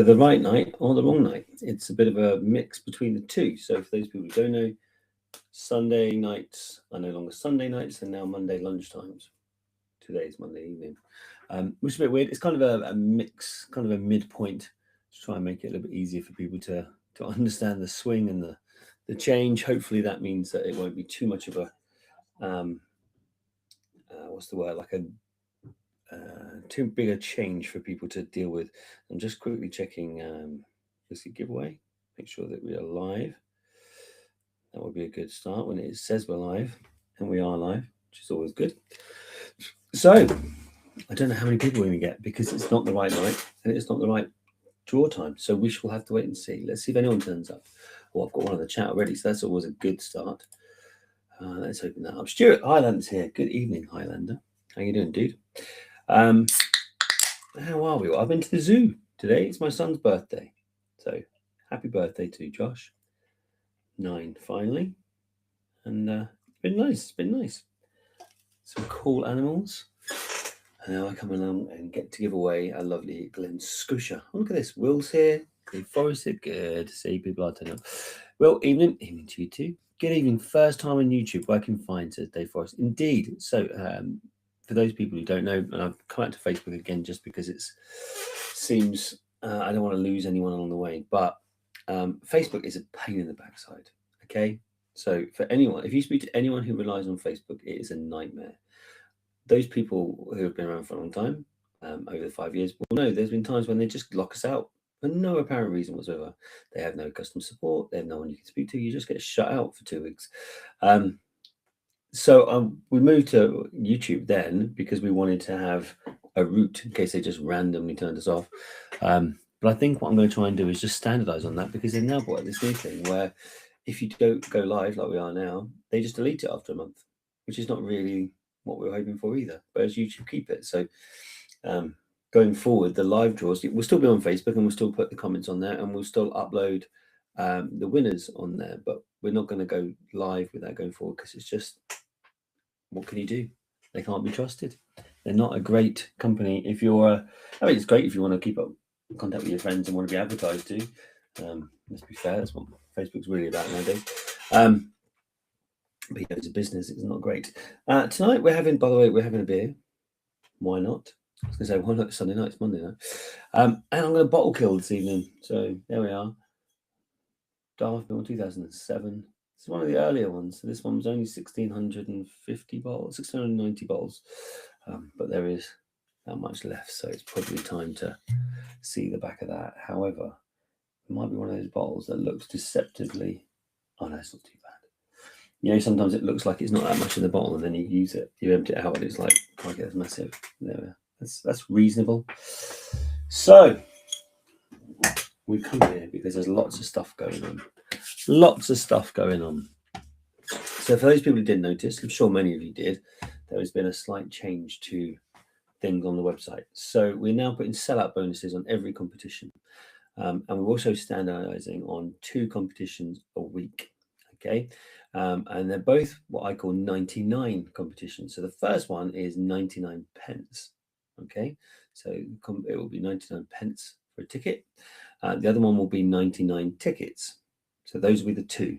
the right night or the wrong night. It's a bit of a mix between the two. So for those people who don't know, Sunday nights are no longer Sunday nights, and now Monday lunchtimes. Today is Monday evening, which is a bit weird. It's kind of a mix, kind of a midpoint to try and make it a little bit easier for people to understand the swing and the change. Hopefully that means that it won't be too much of a what's the word, like a too big a change for people to deal with. I'm just quickly checking the giveaway, make sure that we are live. That would be a good start when it says we're live, and we are live, which is always good. So I don't know how many people we're going to get because it's not the right night and it's not the right draw time. So we shall have to wait and see. Let's see if anyone turns up. Well, I've got one in the chat already, so that's always a good start. Let's open that up. Stuart Highlander's here. Good evening, Highlander. How you doing, dude? How are we? Well, I've been to the zoo today. It's my son's birthday. So happy birthday to Josh. 9 finally. And it's been nice. It's been nice. Some cool animals. And now I come along and get to give away a lovely Glen Scotia. Oh, look at this. Will's here. Dave Forrest here. Good to see people are turning up. Well, evening. Evening to you too. Good evening. First time on YouTube. Working fine, says Dave Forrest. Indeed. So for those people who don't know, and I've come out to Facebook again just because it seems I don't want to lose anyone along the way, but Facebook is a pain in the backside. Okay. So for anyone, if you speak to anyone who relies on Facebook, it is a nightmare. Those people who have been around for a long time, over the 5 years, will know there's been times when they just lock us out for no apparent reason whatsoever. They have no customer support. They have no one you can speak to. You just get shut out for 2 weeks. So we moved to YouTube then because we wanted to have a route in case they just randomly turned us off. But I think what I'm going to try and do is just standardize on that because they've now got this new thing where if you don't go live like we are now, they just delete it after a month, which is not really what we were hoping for either. But as YouTube keep it. So going forward, the live draws, we'll still be on Facebook and we'll still put the comments on there and we'll still upload the winners on there. But we're not going to go live with that going forward because it's just, what can you do? They can't be trusted. They're not a great company. If you're, I mean, it's great if you want to keep up contact with your friends and want to be advertised to. Let's be fair, that's what Facebook's really about nowadays. But yeah, it's a business, it's not great. Tonight we're having, by the way, we're having a beer. Why not? I was going to say, why not Sunday night? It's Monday night. And I'm going to bottle kill this evening. So there we are. Dartmoor 2007. It's one of the earlier ones. So this one was only 1,650 bottles, 690 bottles. But there is that much left. So it's probably time to see the back of that. However, it might be one of those bottles that looks deceptively. Oh, no, it's not too bad. You know, sometimes it looks like it's not that much in the bottle, and then you use it, you empty it out, and it's like, okay, that's massive. There we are. That's reasonable. So we come here because there's lots of stuff going on. Lots of stuff going on. So for those people who didn't notice, I'm sure many of you did, there has been a slight change to things on the website. So we're now putting sellout bonuses on every competition. And we're also standardizing on 2 competitions a week. Okay. And they're both what I call 99 competitions. So the first one is 99 pence. Okay. So it will be 99 pence for a ticket. The other one will be 99 tickets. So those will be the 2.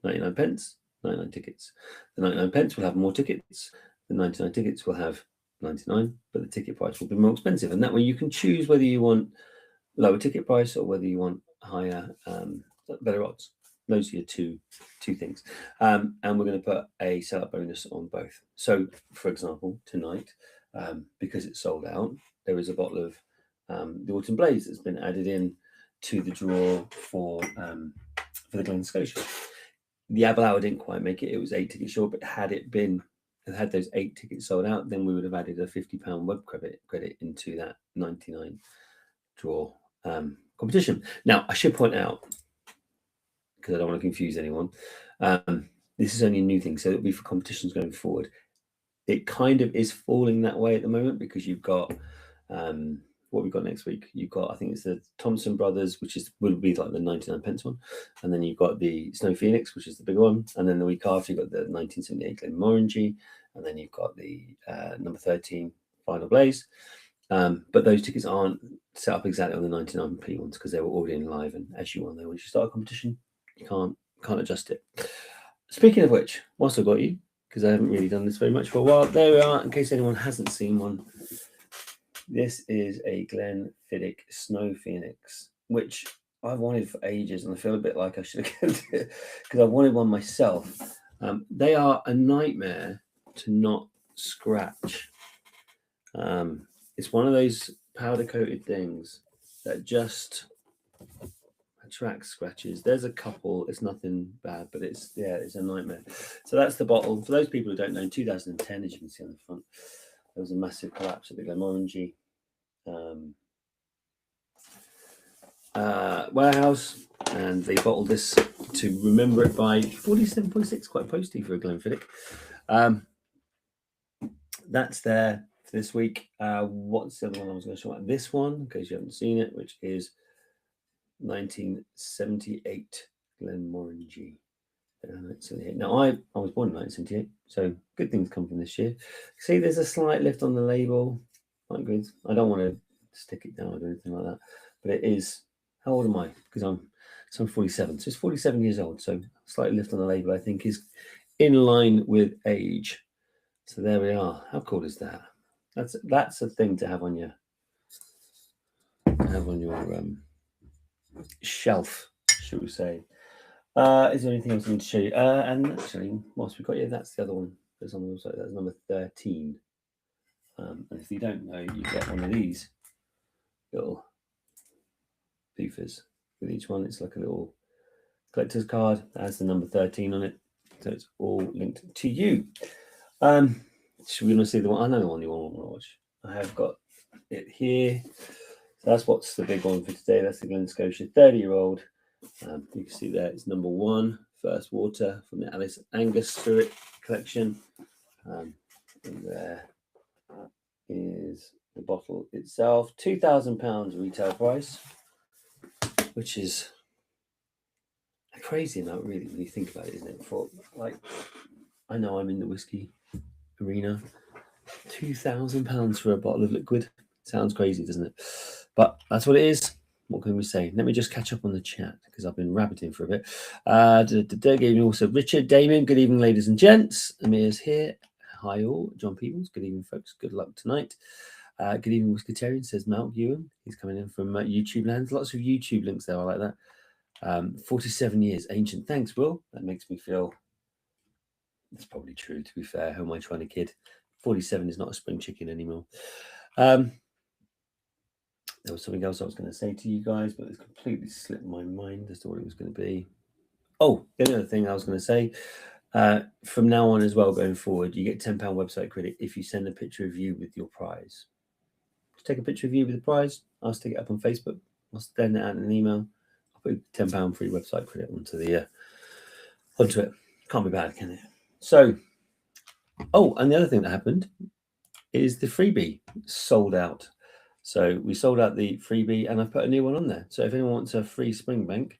99 pence, 99 tickets. The 99 pence will have more tickets. The 99 tickets will have 99, but the ticket price will be more expensive. And that way you can choose whether you want lower ticket price or whether you want higher, better odds. Those are your two things. And we're going to put a sellout bonus on both. So, for example, tonight, because it's sold out, there is a bottle of the Autumn Blaze that's been added in to the draw for the Glen Scotia. The Abel Hour didn't quite make it. It was 8 tickets short, but had those 8 tickets sold out, then we would have added a £50 web credit into that 99 draw competition. Now, I should point out, because I don't want to confuse anyone, this is only a new thing, so it'll be for competitions going forward. It kind of is falling that way at the moment because you've got what we've got next week. You've got, I think it's the Thompson Brothers, which will be like the 99 pence one, and then you've got the Snow Phoenix, which is the big one, and then the week after you've got the 1978 Glenmorangie, and then you've got the number 13 Final Blaze. But those tickets aren't set up exactly on the 99p ones because they were already in live, and as you all know, once you start a competition, you can't adjust it. Speaking of which, whilst I've got you, because I haven't really done this very much for a while, there we are. In case anyone hasn't seen one, this is a Glenfiddich Snow Phoenix, which I've wanted for ages, and I feel a bit like I should have kept it because I wanted one myself. They are a nightmare to not scratch. It's one of those powder coated things that just attracts scratches. There's a couple, it's nothing bad, but it's a nightmare. So that's the bottle. For those people who don't know, in 2010, as you can see on the front, there was a massive collapse at the Glenmorangie warehouse, and they bottled this to remember it by 47.6, quite posty for a Glenfiddich. That's there for this week. What's the other one I was going to show you? This one, in case you haven't seen it, which is 1978 Glenmorangie. Now, I was born in 1978, so good things come from this year. See, there's a slight lift on the label. Quite good. I don't want to stick it down or anything like that, but it is. How old am I? Because I'm 47, so it's 47 years old. So slight lift on the label, I think, is in line with age. So there we are. How cool is that? That's a thing to have on your shelf, should we say? Is there anything else I need to show you? And actually, whilst we've got you, that's the other one that's on the website. That's number 13. And if you don't know, you get one of these little beefers with each one. It's like a little collector's card that has the number 13 on it. So it's all linked to you. Should we want to see the one? I know the one you want to watch. I have got it here. So that's what's the big one for today. That's the Glen Scotia 30-year-old. You can see there it's number 1, First Water from the Alice Angus Spirit collection. And there is the bottle itself. £2,000 retail price, which is a crazy amount, really, when you think about it, isn't it? For like, I know I'm in the whiskey arena. £2,000 for a bottle of liquid sounds crazy, doesn't it? But that's what it is. What can we say? Let me just catch up on the chat because I've been rabbiting for a bit. Good evening also, Richard, Damien. Good evening, ladies and gents. Amir's here. Hi all. John Peebles. Good evening, folks. Good luck tonight. Good evening, Whisketarian, says Mount Ewan. He's coming in from YouTube lands. Lots of YouTube links there. I like that. 47 years, ancient. Thanks, Will. That makes me feel that's probably true, to be fair. Who am I trying to kid? 47 is not a spring chicken anymore. There was something else I was going to say to you guys, but it's completely slipped my mind as to what it was going to be. Oh, the other thing I was going to say, from now on as well, going forward, you get £10 website credit if you send a picture of you with your prize. Just take a picture of you with the prize. I'll stick it up on Facebook. I'll send it out in an email. I'll put £10 free website credit onto it. Can't be bad, can it? So, and the other thing that happened is the freebie sold out. So we sold out the freebie, and I've put a new one on there. So if anyone wants a free Springbank,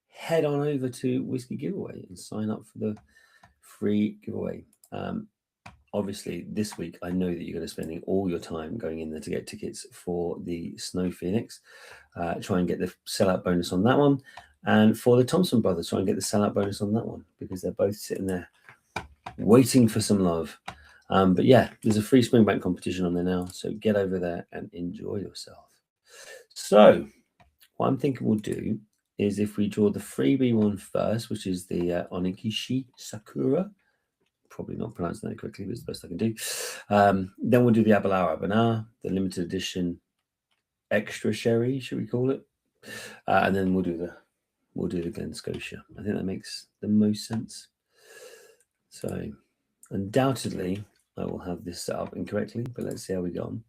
head on over to Whiskey Giveaway and sign up for the free giveaway. Obviously, this week, I know that you're going to be spending all your time going in there to get tickets for the Snow Phoenix. Try and get the sellout bonus on that one. And for the Thompson Brothers, try and get the sellout bonus on that one, because they're both sitting there waiting for some love. But yeah, there's a free Springbank competition on there now. So get over there and enjoy yourself. So what I'm thinking we'll do is, if we draw the freebie one first, which is the Onikishi Sakura, probably not pronouncing that correctly, but it's the best I can do. Then we'll do the Abelara Bana, the limited edition extra sherry, should we call it? And then we'll do the Glen Scotia. I think that makes the most sense. So undoubtedly, I will have this set up incorrectly, but let's see how we go on.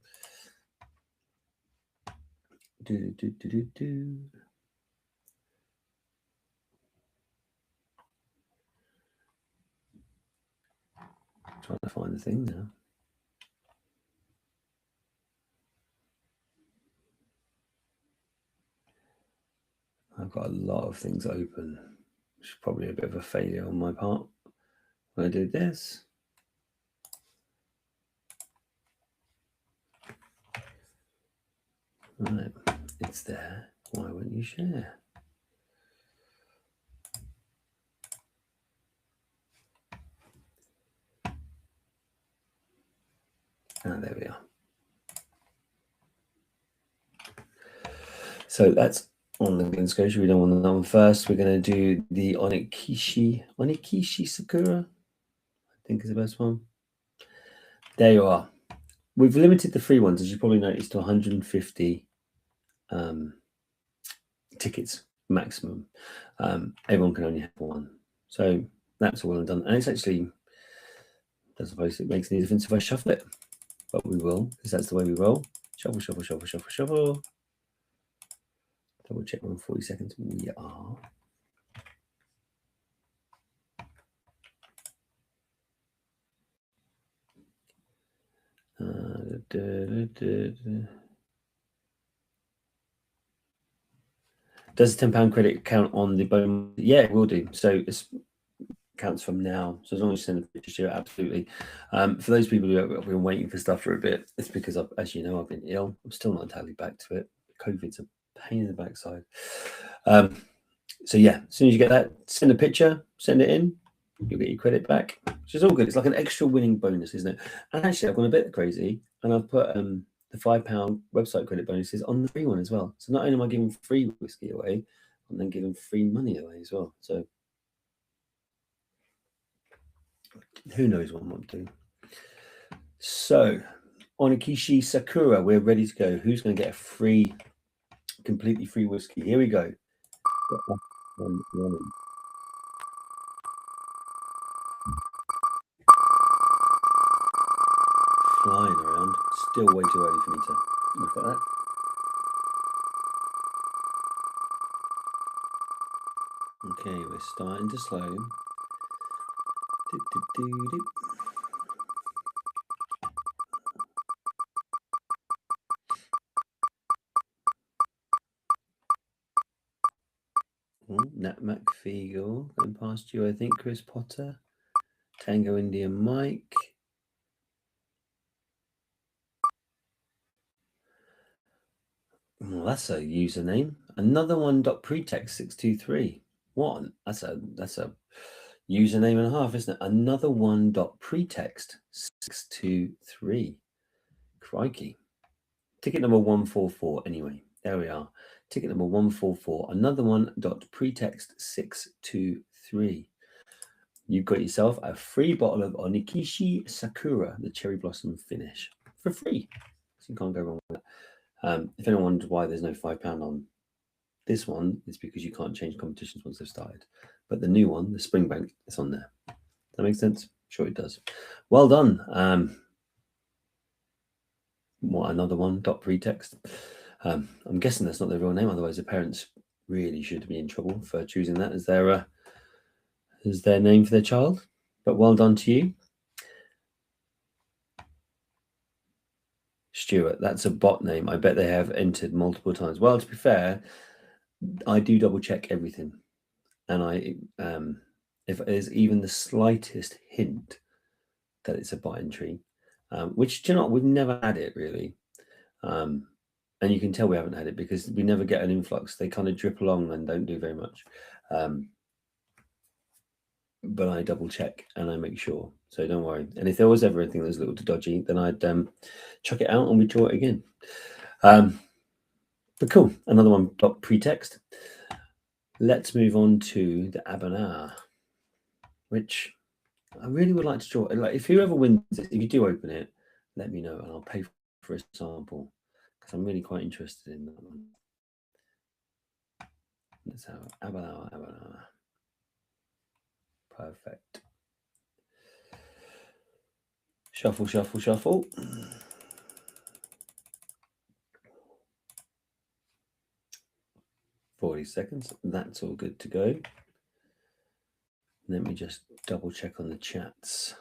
Trying to find the thing now. I've got a lot of things open, which is probably a bit of a failure on my part. When I do this, Right, it's there. Why won't you share? There we are. So that's on the Glen Scotia. We don't want that one first. We're going to do the Onikishi Sakura, I think is the best one. There you are. We've limited the free ones, as you probably noticed, to 150 tickets maximum. Everyone can only have one. So that's all done. And it's actually, I suppose it makes any difference if I shuffle it, but we will, because that's the way we roll. Shuffle, shuffle, shuffle, shuffle, shuffle. Double check 140 seconds. We are. Does the £10 credit count on the bone? Yeah, it will do. So it counts from now. So as long as you send a picture to it, absolutely. For those people who have been waiting for stuff for a bit, it's because, as you know, I've been ill. I'm still not entirely back to it. COVID's a pain in the backside. So yeah, as soon as you get that, send a picture, send it in. You'll get your credit back, which is all good. It's like an extra winning bonus, isn't it? And actually, I've gone a bit crazy, and I've put the £5 website credit bonuses on the free one as well. So not only am I giving free whiskey away, I'm then giving free money away as well. So who knows what I'm doing. So Onikishi Sakura, we're ready to go. Who's going to get a free, completely free whiskey? Here we go. Flying around. Still way too early for me to look at that. Okay, we're starting to slow. Nat McFeagle going past you, I think. Chris Potter. Tango India Mike. Well, that's a username. Another one. Pretext 623. What? That's a username and a half, isn't it? Another one. Pretext 623. Crikey. Ticket number 144. Anyway, there we are. Ticket number 144. Another one. Pretext 623. You've got yourself a free bottle of Onikishi Sakura, the cherry blossom finish, for free. So you can't go wrong with that. If anyone wonders why there's no £5 on this one, it's because you can't change competitions once they've started. But the new one, the Springbank, is on there. Does that make sense? Sure it does. Well done. What, another one? Pretext. I'm guessing that's not their real name. Otherwise, the parents really should be in trouble for choosing that as their name for their child. But well done to you. Stuart, that's a bot name. I bet they have entered multiple times. Well, to be fair, I do double check everything. And if there's even the slightest hint that it's a bot entry, which, do you know what, we've never had it really. And you can tell we haven't had it because we never get an influx. They kind of drip along and don't do very much. But I double check and I make sure. So don't worry. And if there was ever anything that was a little too dodgy, then I'd chuck it out and we draw it again. But cool. Another one. Pretext. Let's move on to the Abanar, which I really would like to draw. Like, if whoever wins it, if you do open it, let me know and I'll pay for a sample because I'm really quite interested in that one. Let's have Abanar. Perfect. Shuffle, shuffle, shuffle. $40 seconds. That's all good to go. Let me just double check on the chats.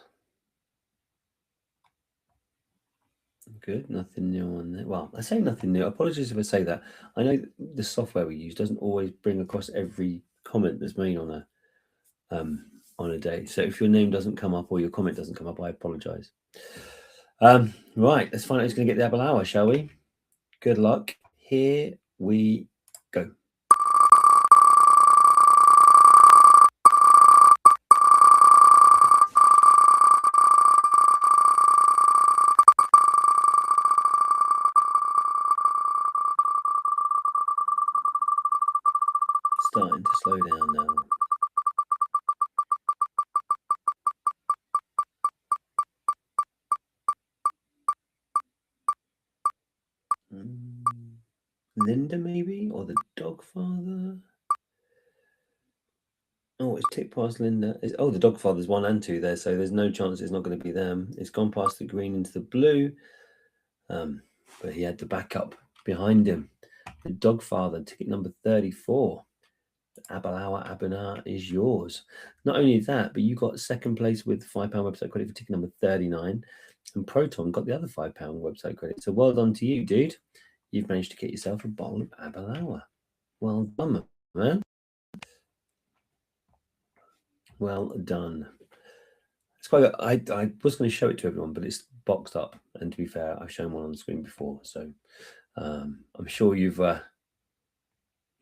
Good, nothing new on there. Well, I say nothing new. Apologies if I say that. I know the software we use doesn't always bring across every comment that's made on a day. So if your name doesn't come up or your comment doesn't come up, I apologize. Right, let's find out who's going to get the Abalawa, shall we? Good luck. Here we go. Starting to slow down now. Linda, maybe? Or the dog father? Oh, it's ticked past Linda. Oh, the dog father's 1 and 2 there, so there's no chance it's not going to be them. It's gone past the green into the blue. But he had the backup behind him. The dog father, ticket number 34. Abalawa Abuna is yours. Not only that, but you got second place with £5 website credit for ticket number 39. And Proton got the other £5 website credit. So well done to you, dude. You've managed to get yourself a bottle of Abalawa. Well done, man. Well done. It's quite. I was going to show it to everyone, but it's boxed up. And to be fair, I've shown one on the screen before, so I'm sure you've.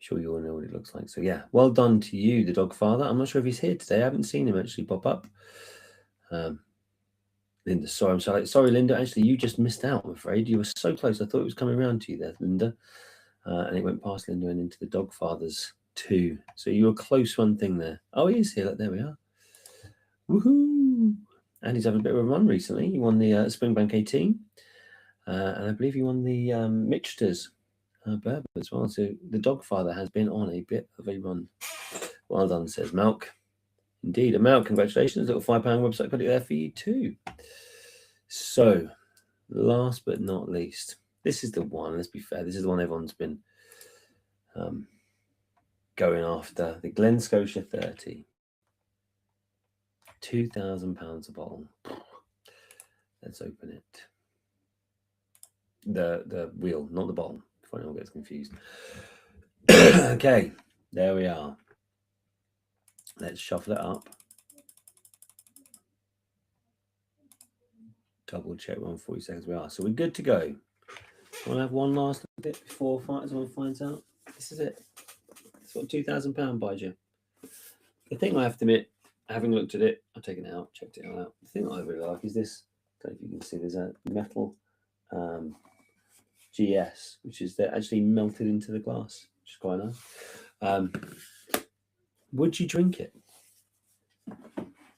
Sure you all know what it looks like. So yeah, well done to you, the dog father. I'm not sure if he's here today. I haven't seen him actually pop up. Linda, sorry, I'm sorry, Linda. Actually, you just missed out. I'm afraid you were so close. I thought it was coming around to you there, Linda, and it went past Linda and into the dog father's too. So you were close one thing there. Oh, he is here. Look, there we are. Woohoo! And he's having a bit of a run recently. He won the Springbank 18, and I believe he won the Mixters Bourbon as well. So the dog father has been on a bit of a run. Well done, says Malk. Indeed, and Malk, congratulations. Little £5 website credit there for you too. So, last but not least, this is the one. Let's be fair. This is the one everyone's been going after. The Glen Scotia 30. £2,000 a bottle. Let's open it. The wheel, not the bottle, before anyone gets confused. Okay, there we are. Let's shuffle it up. Double check 140 seconds we are. So we're good to go. Want to have one last bit before someone finds out? This is it. It's what £2,000 buys you. The thing I have to admit, having looked at it, I've taken it out, checked it out. The thing I really like is this. I don't know if you can see, there's a metal GS, which is they're actually melted into the glass, which is quite nice. Would you drink it?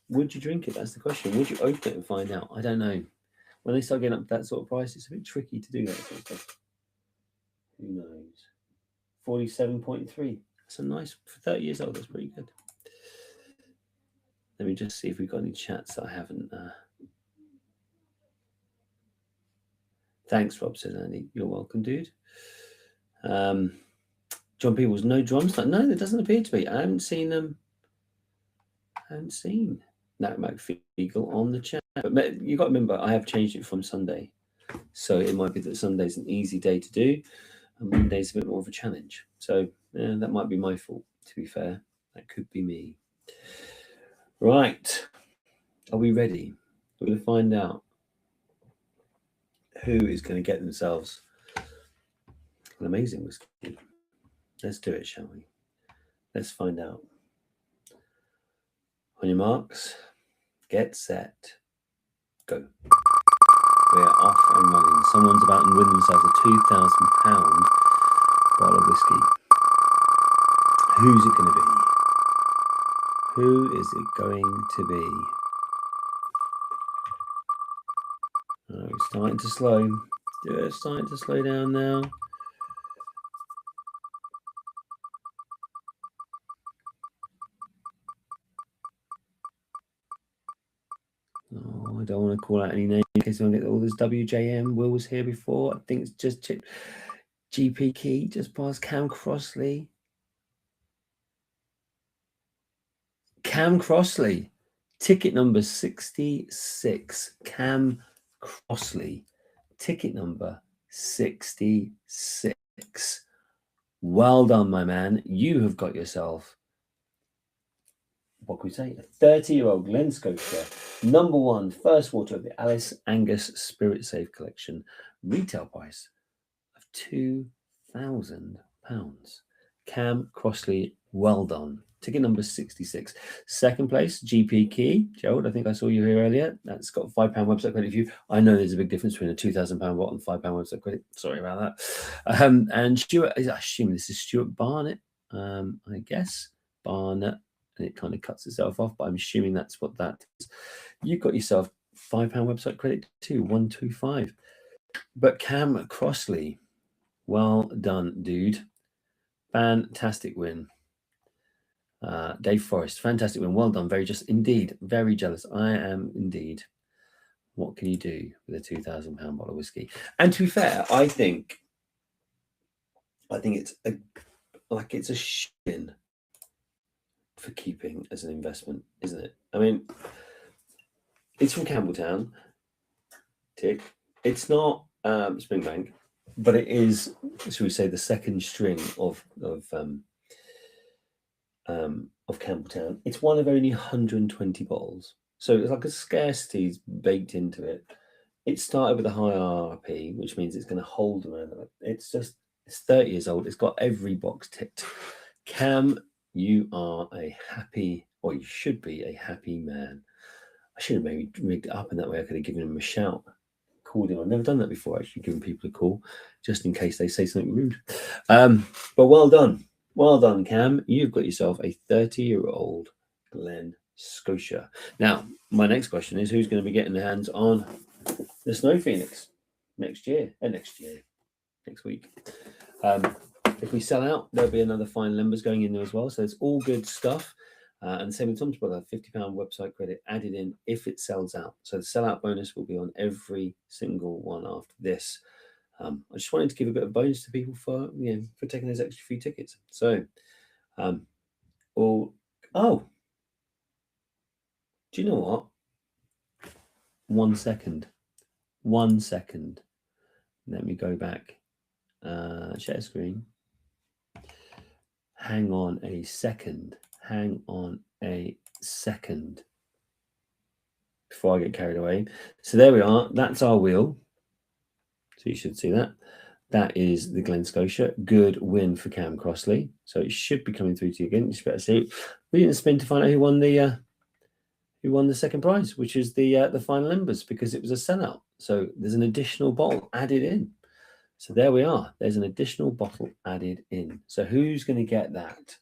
Would you drink it? That's the question. Would you open it and find out? I don't know. When they start getting up to that sort of price, it's a bit tricky to do that sort of stuff. Who knows? 47.3. That's a nice, for 30 years old, that's pretty good. Let me just see if we've got any chats that I haven't. Thanks, Rob, says Andy. You're welcome, dude. John Peebles, no drums? No, there doesn't appear to be. I haven't seen them. I haven't seen Nat McFeagle on the chat. But you've got to remember, I have changed it from Sunday. So it might be that Sunday's an easy day to do, and Monday's a bit more of a challenge. So that might be my fault, to be fair. That could be me. Right. Are we ready? We're going to find out who is going to get themselves an amazing whiskey. Let's do it, shall we? Let's find out. On your marks, get set, go. We are off and running. Someone's about to win themselves a £2,000 bottle of whiskey. Who's it going to be? Who is it going to be? Oh, it's starting to slow. It's starting to slow down now. Oh, I don't want to call out any names in case I get all this WJM. Will was here before. I think it's just GP Key, just past Cam Crossley. Cam Crossley, ticket number 66. Cam Crossley, ticket number 66. Well done, my man. You have got yourself, what can we say, a 30-year-old Glen Scotia, #1 first water of the Alice Angus Spirit Safe Collection, retail price of Cam Crossley, well done. Ticket number 66. Second place, GP Key. Gerald, I think I saw you here earlier. That's got £5 website credit for you. I know there's a big difference between a £2,000 bot and £5 website credit. Sorry about that. And Stuart, I assume this is Stuart Barnett, I guess. Barnett, and it kind of cuts itself off, but I'm assuming that's what that is. You've got yourself £5 website credit too, 125. But Cam Crossley, well done, dude. Fantastic win. Dave Forrest, fantastic win. Well done. Very just indeed. Very jealous. I am indeed. What can you do with a £2,000 bottle of whiskey? And to be fair, I think it's a shin for keeping as an investment, isn't it? I mean, it's from Campbelltown. Tick. It's not Springbank, but it is, shall we say, the second string of Campbelltown. It's one of only 120 bottles, so it's like a scarcity baked into it. It started with a high RRP, which means it's going to hold around. It's 30 years old. It's got every box ticked. Cam, you are a happy, or you should be a happy man. I should have maybe rigged it up in that way. I could have given him a shout, called him. I've never done that before, actually, giving people a call, just in case they say something rude. But well done. Well done, Cam. You've got yourself a 30-year-old Glen Scotia. Now, my next question is, who's going to be getting their hands on the Snow Phoenix next week? If we sell out, there'll be another fine members going in there as well. So it's all good stuff. And same with Tom's brother, £50 website credit added in if it sells out. So the sellout bonus will be on every single one after this. I just wanted to give a bit of bonus to people for taking those extra few tickets. So, do you know what? 1 second. Let me go back. Share screen. Hang on a second. Before I get carried away. So there we are. That's our wheel. So you should see that. That is the Glen Scotia. Good win for Cam Crossley. So it should be coming through to you again. You should better see it. We didn't spin to find out who won the second prize, which is the final members, because it was a sellout. So there's an additional bottle added in. So there we are. There's an additional bottle added in. So who's going to get that?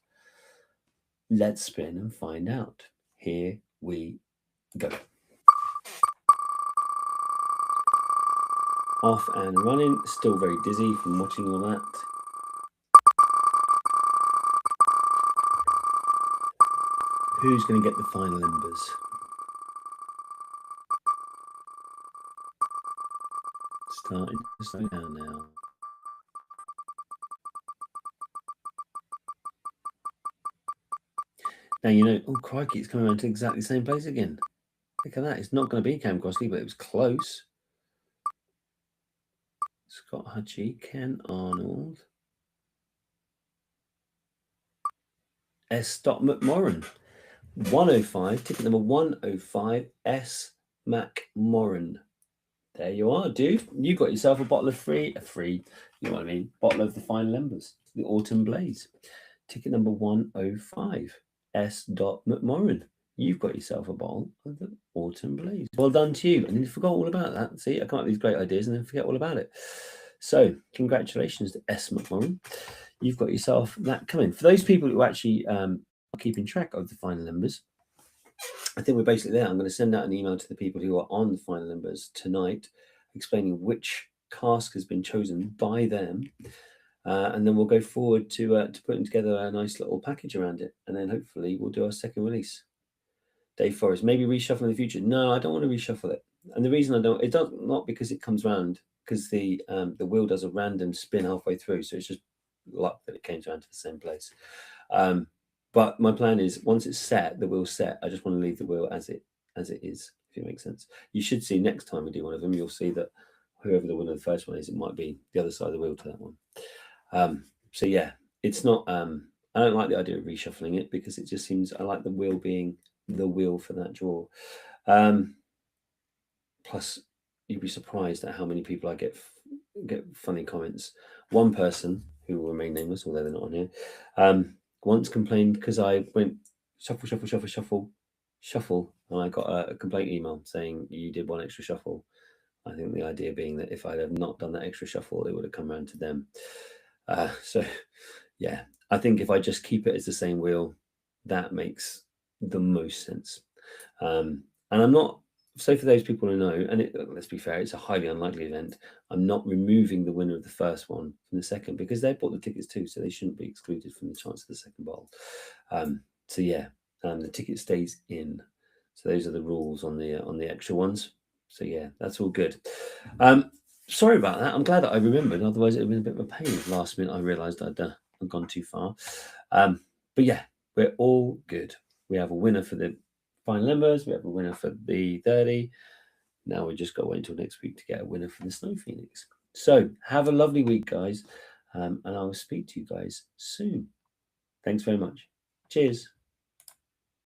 Let's spin and find out. Here we go. Off and running. Still very dizzy from watching all that. Who's going to get the final embers? Starting to slow down now. Now, oh crikey, it's coming around to exactly the same place again. Look at that. It's not going to be Cam Crossley, but it was close. Scott Hutchie, Ken Arnold, S. McMorran, 105, ticket number 105, S. McMorran. There you are, dude. You got yourself a bottle of you know what I mean, bottle of the final embers, the Autumn Blaze. Ticket number 105, S. McMorran. You've got yourself a bottle of the Autumn Blaze. Well done to you. And you forgot all about that. See, I come up with these great ideas and then forget all about it. So congratulations to S. McMorran. You've got yourself that coming. For those people who actually are keeping track of the final numbers, I think we're basically there. I'm going to send out an email to the people who are on the final numbers tonight, explaining which cask has been chosen by them. And then we'll go forward to putting together a nice little package around it. And then hopefully we'll do our second release. Dave Forrest, maybe reshuffle in the future. No, I don't want to reshuffle it. And the reason I don't, it does not because it comes round, because the wheel does a random spin halfway through. So it's just luck that it came around to the same place. But my plan is, once it's set, the wheel's set, I just want to leave the wheel as it is, if it makes sense. You should see next time we do one of them, you'll see that whoever the winner of the first one is, it might be the other side of the wheel to that one. So yeah, it's not, I don't like the idea of reshuffling it, because it just seems, I like the wheel being the wheel for that draw. Plus, you'd be surprised at how many people I get funny comments. One person who will remain nameless, although they're not on here, once complained because I went shuffle, and I got a complaint email saying you did one extra shuffle. I think the idea being that if I'd have not done that extra shuffle, it would have come around to them. So, yeah, I think if I just keep it as the same wheel, that makes the most sense. And I'm not, so for those people who know, and let's be fair, it's a highly unlikely event, I'm not removing the winner of the first one from the second because they bought the tickets too, so they shouldn't be excluded from the chance of the second bowl. So yeah, the ticket stays in. So those are the rules on the extra ones. So yeah, that's all good. Sorry about that. I'm glad that I remembered. Otherwise, it would have been a bit of a pain. Last minute, I realised I'd gone too far. But yeah, we're all good. We have a winner for the final numbers. We have a winner for the 30. Now we just got to wait until next week to get a winner for the Snow Phoenix. So have a lovely week, guys. And I will speak to you guys soon. Thanks very much. Cheers.